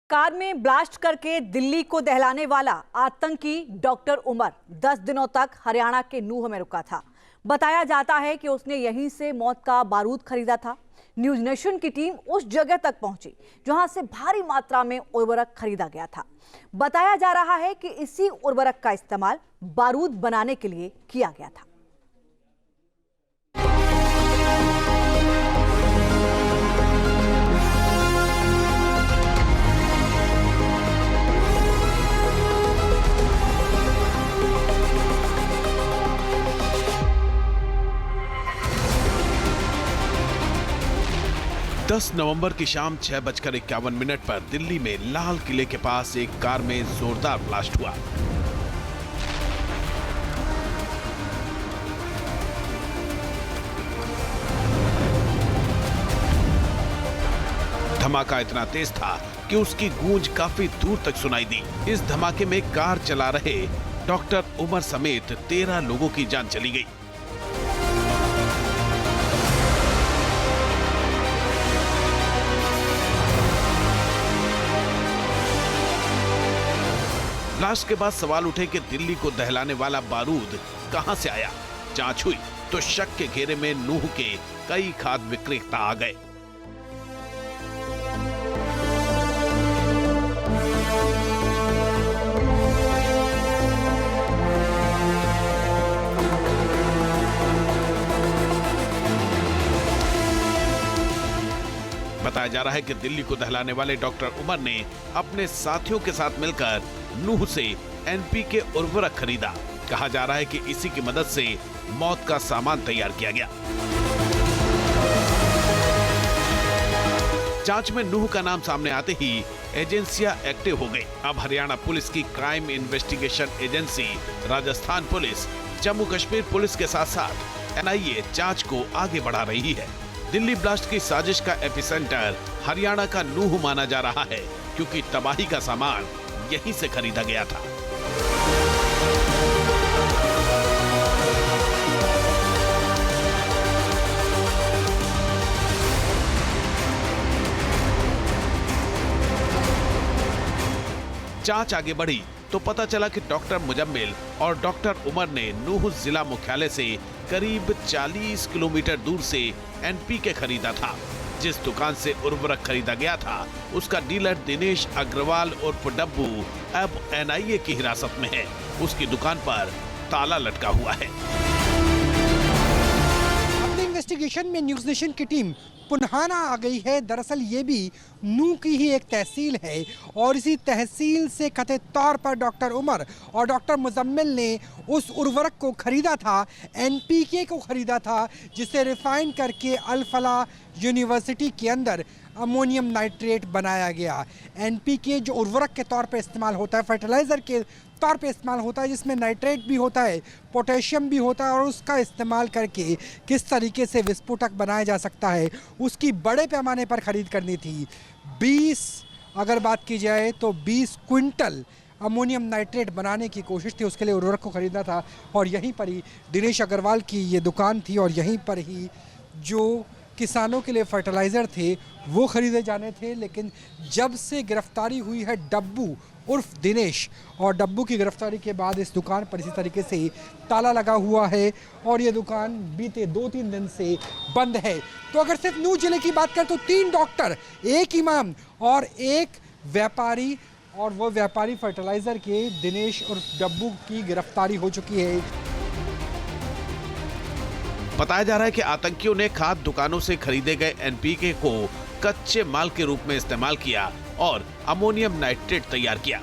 Car में blast करके दिल्ली को दहलाने वाला आतंकी डॉक्टर उमर 10 दिनों तक हरियाणा के नूह में रुका था। बताया जाता है कि उसने यहीं से मौत का बारूद खरीदा था। न्यूज नेशन की टीम उस जगह तक पहुंची जहां से भारी मात्रा में उर्वरक खरीदा गया था। बताया जा रहा है कि इसी उर्वरक का इस्तेमाल बारूद बनाने के लिए किया गया था। 10 नवंबर की शाम 6:51 पर दिल्ली में लाल किले के पास एक कार में जोरदार ब्लास्ट हुआ। धमाका इतना तेज था कि उसकी गूंज काफी दूर तक सुनाई दी। इस धमाके में कार चला रहे डॉक्टर उमर समेत 13 लोगों की जान चली गई। ब्लास्ट के बाद सवाल उठे कि दिल्ली को दहलाने वाला बारूद कहां से आया। जांच हुई तो शक के घेरे में नूह के कई खाद्य विक्रेता आ गए। बताया जा रहा है कि दिल्ली को दहलाने वाले डॉक्टर उमर ने अपने साथियों के साथ मिलकर नूह से एनपीके उर्वरक खरीदा। कहा जा रहा है कि इसी की मदद से मौत का सामान तैयार किया गया। जांच में नूह का नाम सामने आते ही एजेंसियां एक्टिव हो गई। अब हरियाणा पुलिस की crime investigation agency, Rajasthan police, Jammu Kashmir police के साथ साथ एनआईए जांच को आगे बढ़ा रही है। दिल्ली ब्लास्ट की साजिश का एपिसेंटर हरियाणा का नूह माना जा रहा है, क्योंकि तबाही का सामान यहीं से खरीदा गया था। जांच आगे बढ़ी तो पता चला कि डॉक्टर मुजम्मिल और डॉक्टर उमर ने नूह जिला मुख्यालय से करीब 40 किलोमीटर दूर से एनपीके खरीदा था। जिस दुकान से उर्वरक खरीदा गया था उसका डीलर दिनेश अग्रवाल उर्फ डब्बू अब एनआईए की हिरासत में है। उसकी दुकान पर ताला लटका हुआ है। अपने इन्वेस्टिगेशन में न्यूज नेशन की टीम पुन्हाना आ गई है। दरअसल ये भी नूह की ही एक तहसील है और इसी तहसील से कथित तौर पर डॉक्टर उमर और डॉक्टर मुजम्मिल ने उस उर्वरक को खरीदा था, एनपीके को खरीदा था, जिसे रिफाइन करके अल-फलाह यूनिवर्सिटी के अंदर अमोनियम नाइट्रेट बनाया गया। एनपीके जो उर्वरक के तौर पर इस्तेमाल होता है, फर्टिलाइज़र के तौर पे इस्तेमाल होता है, जिसमें नाइट्रेट भी होता है, पोटेशियम भी होता है, और उसका इस्तेमाल करके किस तरीके से विस्फोटक बनाया जा सकता है उसकी बड़े पैमाने पर खरीद करनी थी। 20 अगर बात की जाए तो 20 क्विंटल अमोनियम नाइट्रेट बनाने की कोशिश थी, उसके लिए उर्वरक को खरीदना था। और यहीं पर ही दिनेश अग्रवाल की ये दुकान थी और यहीं पर ही जो किसानों के लिए फर्टिलाइज़र थे वो खरीदे जाने थे। लेकिन जब से गिरफ्तारी हुई है डब्बू उर्फ दिनेश, और डब्बू की गिरफ्तारी के बाद इस दुकान पर इसी तरीके से ताला लगा हुआ है और ये दुकान बीते 2-3 दिन से बंद है। तो अगर सिर्फ नूह जिले की बात करें तो 3 डॉक्टर, एक इमाम और एक व्यापारी, और वो व्यापारी फर्टिलाइज़र के दिनेश उर्फ डब्बू की गिरफ्तारी हो चुकी है। बताया जा रहा है कि आतंकियों ने खाद्य दुकानों से खरीदे गए एनपीके को कच्चे माल के रूप में इस्तेमाल किया और अमोनियम नाइट्रेट तैयार किया।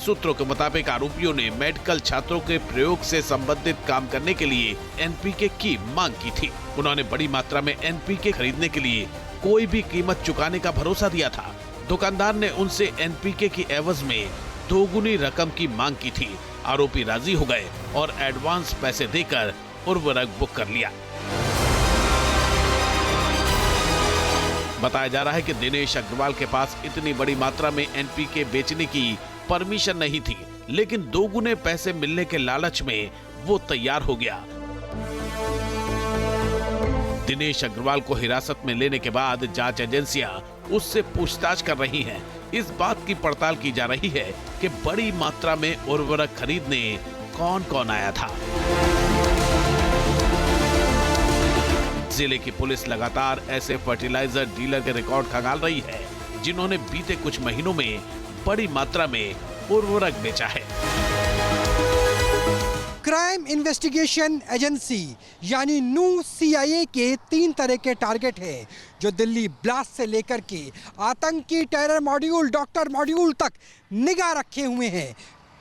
सूत्रों के मुताबिक आरोपियों ने मेडिकल छात्रों के प्रयोग से संबंधित काम करने के लिए एनपीके की मांग की थी। उन्होंने बड़ी मात्रा में एनपीके खरीदने के लिए कोई भी कीमत चुकाने का भरोसा दिया था। दुकानदार ने उनसे एनपीके की एवज में 2 गुनी रकम की मांग की थी। आरोपी राजी हो गए और एडवांस पैसे देकर उर्वरक बुक कर लिया। बताया जा रहा है कि दिनेश अग्रवाल के पास इतनी बड़ी मात्रा में एनपीके बेचने की परमिशन नहीं थी, लेकिन 2 गुने पैसे मिलने के लालच में वो तैयार हो गया। दिनेश अग्रवाल को हिरासत में लेने के बाद जांच एजेंसियां उससे पूछताछ कर रही हैं। इस बात की पड़ताल की जा रही है कि बड़ी मात्रा में उर्वरक खरीदने कौन कौन आया था। जिले की पुलिस लगातार ऐसे फर्टिलाइजर डीलर के रिकॉर्ड खंगाल रही है जिन्होंने बीते कुछ महीनों में बड़ी मात्रा में उर्वरक बेचा है। क्राइम इन्वेस्टिगेशन एजेंसी यानी नू CIA के 3 तरह के टारगेट हैं जो दिल्ली ब्लास्ट से लेकर के आतंकी टेरर मॉड्यूल डॉक्टर मॉड्यूल तक निगाह रखे हुए हैं।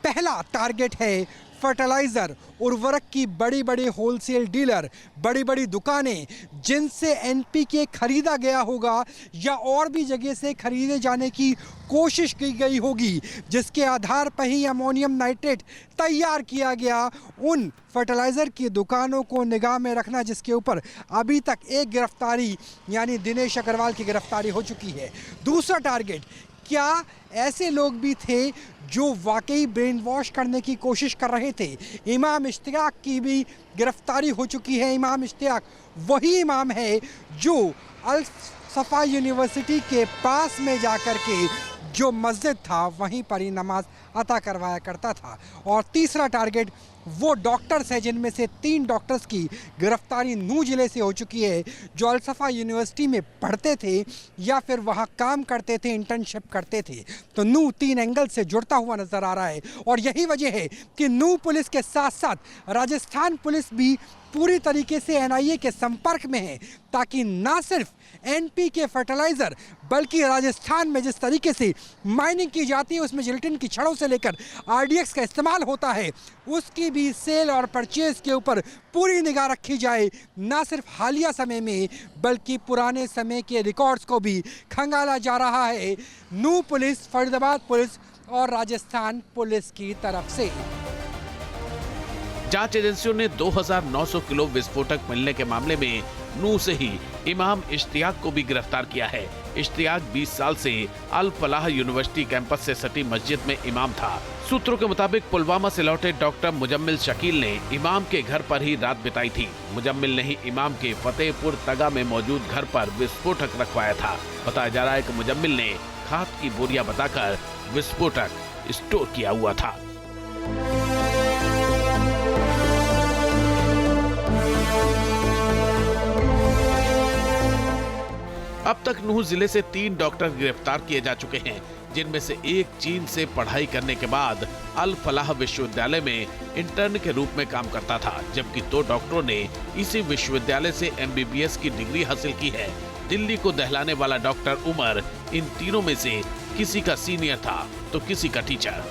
पहला टारगेट है फर्टिलाइजर, उर्वरक की बड़ी बड़ी होलसेल डीलर, बड़ी बड़ी दुकानें जिनसे NPK खरीदा गया होगा या और भी जगह से खरीदे जाने की कोशिश की गई होगी, जिसके आधार पर ही अमोनियम नाइट्रेट तैयार किया गया। उन फर्टिलाइजर की दुकानों को निगाह में रखना, जिसके ऊपर अभी तक एक गिरफ्तारी यानी दिनेश अग्रवाल की गिरफ्तारी हो चुकी है। दूसरा टारगेट, क्या ऐसे लोग भी थे जो वाकई ब्रेन वॉश करने की कोशिश कर रहे थे? इमाम इश्तियाक की भी गिरफ्तारी हो चुकी है। इमाम इश्तियाक वही इमाम है जो अल सफ़ा यूनिवर्सिटी के पास में जाकर के जो मस्जिद था वहीं पर ही नमाज अता करवाया करता था। और तीसरा टारगेट वो डॉक्टर्स हैं जिनमें से 3 डॉक्टर्स की गिरफ्तारी नू जिले से हो चुकी है जो अल सफ़ा यूनिवर्सिटी में पढ़ते थे या फिर वहाँ काम करते थे, इंटर्नशिप करते थे। तो नू 3 एंगल से जुड़ता हुआ नज़र आ रहा है और यही वजह है कि नू पुलिस के साथ साथ राजस्थान पुलिस भी पूरी तरीके से NIA के संपर्क में है, ताकि ना सिर्फ NPK फर्टिलाइजर बल्कि राजस्थान में जिस तरीके से माइनिंग की जाती है उसमें जिलेटिन की छड़ों से लेकर RDX का इस्तेमाल होता है, उसकी भी सेल और परचेज के ऊपर पूरी निगाह रखी जाए। ना सिर्फ हालिया समय में बल्कि पुराने समय के रिकॉर्ड्स को भी खंगाला जा रहा है नू पुलिस, फरीदाबाद पुलिस और राजस्थान पुलिस की तरफ से। जांच एजेंसियों ने 2900 किलो विस्फोटक मिलने के मामले में नू से ही इमाम इश्तियाक को भी गिरफ्तार किया है। इश्तियाक 20 साल से अल फलाह यूनिवर्सिटी कैंपस से सटी मस्जिद में इमाम था। सूत्रों के मुताबिक पुलवामा से लौटे डॉक्टर मुजम्मिल शकील ने इमाम के घर पर ही रात बिताई थी। मुजम्मिल ने ही इमाम के फतेहपुर तगा में मौजूद घर पर विस्फोटक रखवाया था। बताया जा रहा है कि मुजम्मिल ने खाद की बोरियां बताकर विस्फोटक स्टोर किया हुआ था। अब तक नूह जिले से 3 डॉक्टर गिरफ्तार किए जा चुके हैं, जिनमें से एक चीन से पढ़ाई करने के बाद अल फलाह विश्वविद्यालय में इंटर्न के रूप में काम करता था, जबकि 2 डॉक्टरों ने इसी विश्वविद्यालय से MBBS की डिग्री हासिल की है। दिल्ली को दहलाने वाला डॉक्टर उमर इन तीनों में से किसी का सीनियर था तो किसी का टीचर।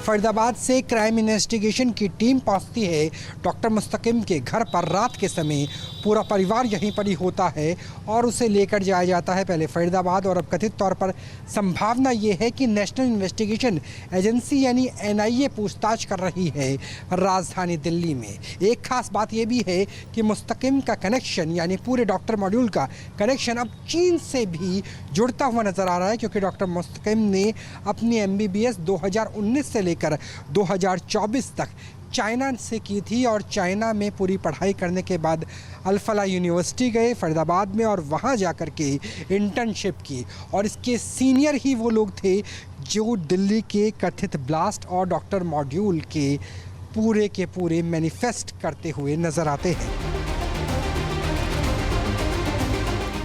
फरीदाबाद से क्राइम इन्वेस्टिगेशन की टीम पहुंचती है डॉक्टर मुस्तकिम के घर पर रात के समय। पूरा परिवार यहीं पर ही होता है और उसे लेकर जाया जाता है पहले फरीदाबाद, और अब कथित तौर पर संभावना ये है कि नेशनल इन्वेस्टिगेशन एजेंसी यानी NIA पूछताछ कर रही है राजधानी दिल्ली में। एक खास बात यह भी है कि मुस्तकिम का कनेक्शन यानी पूरे डॉक्टर मॉड्यूल का कनेक्शन अब चीन से भी जुड़ता हुआ नजर आ रहा है, क्योंकि डॉक्टर मुस्तकिम ने अपनी MBBS 2019 से लेकर 2024 तक चाइना से की थी और चाइना में पूरी पढ़ाई करने के बाद अल फलाह यूनिवर्सिटी गए फरीदाबाद में और वहाँ जाकर के इंटर्नशिप की। और इसके सीनियर ही वो लोग थे जो दिल्ली के कथित ब्लास्ट और डॉक्टर मॉड्यूल के पूरे मैनिफेस्ट करते हुए नजर आते हैं।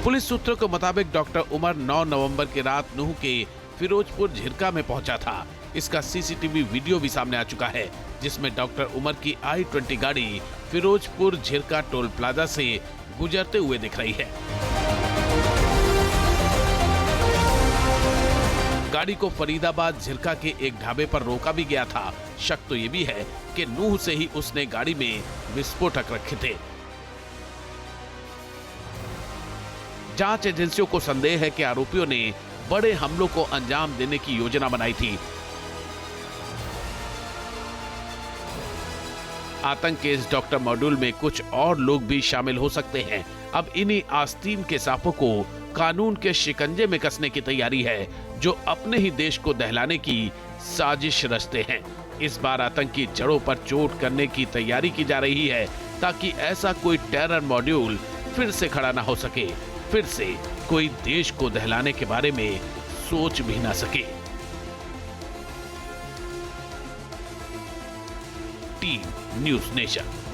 पुलिस सूत्रों के मुताबिक डॉक्टर उमर 9 नवंबर की रात नूह के फिरोजपुर झिरका में पहुंचा था। इसका CCTV वीडियो भी सामने आ चुका है, जिसमें डॉक्टर उमर की I-20 गाड़ी फिरोजपुर झिरका टोल प्लाजा से गुजरते हुए दिख रही है। गाड़ी को फरीदाबाद झिरका के एक ढाबे पर रोका भी गया था। शक तो ये भी है कि नूह से ही उसने गाड़ी में विस्फोटक रखे थे। जांच एजेंसियों को संदेह है कि आरोपियों ने बड़े हमलों को अंजाम देने की योजना बनाई थी। आतंक के इस डॉक्टर मॉड्यूल में कुछ और लोग भी शामिल हो सकते हैं। अब इन्हीं आस्तीन के सांपों को कानून के शिकंजे में कसने की तैयारी है, जो अपने ही देश को दहलाने की साजिश रचते हैं। इस बार आतंकी जड़ों पर चोट करने की तैयारी की जा रही है, ताकि ऐसा कोई टेरर मॉड्यूल फिर से खड़ा ना हो सके, फिर से कोई देश को दहलाने के बारे में सोच भी ना सके। Team news nation.